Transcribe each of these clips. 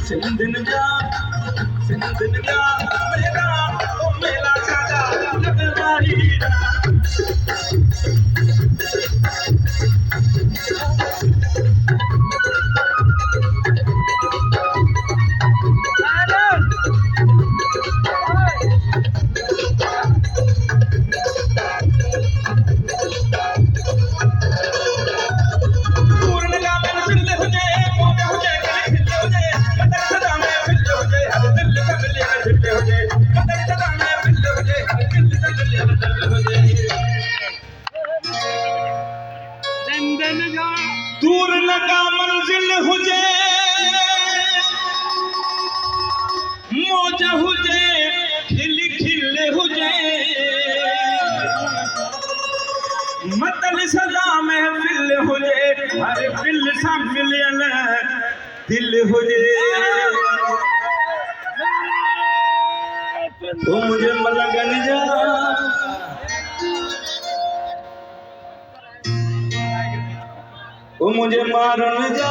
सिंधन जा मेरा ओ मेला साजा लगवारी दूर लगा मंजिल हुजे मौज हुजे खिल खिल हुजे मतल सदा महफिल हुजे हर दिल सां मिलियल दिल हुजे तो मुझे मलगन जा वो मुझे मारन जा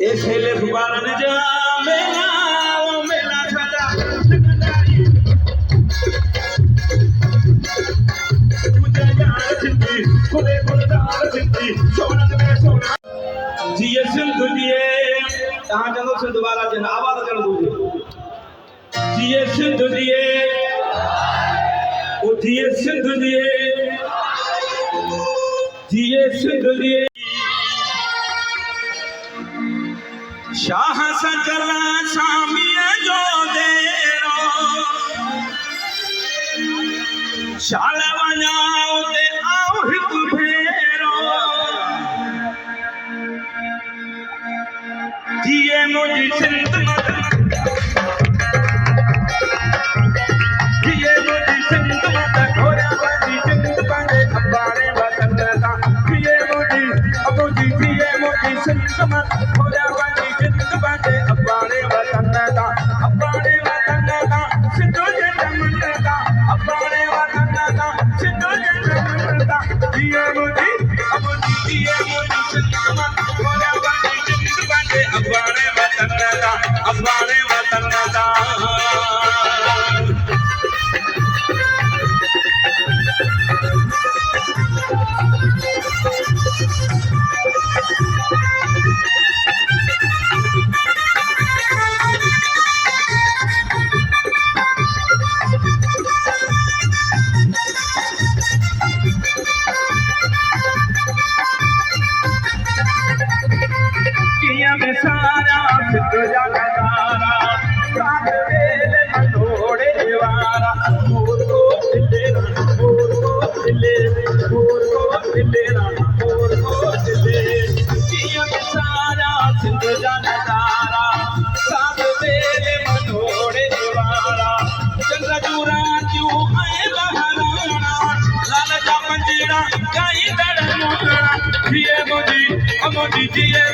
ए खेले मारन जा मेला वो मेला साजा मुझे यार सिंधी खुले खुलदार सिंधी सोना में सोना जिए सिंध दिए कहां चलो सिंध वाला जन आवाज कर दो जिए सिंध दिए ओ जिए सिंध दिए जिए सिंध दिए शाह सजल शामिया जो देरो शाल वञाओ ते आओ हिकु भेरो जिए मुंहिंजी सिंध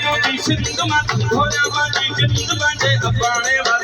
मोदी सिंध मत घोड़ा बाजी जिंद बंदे अबाणे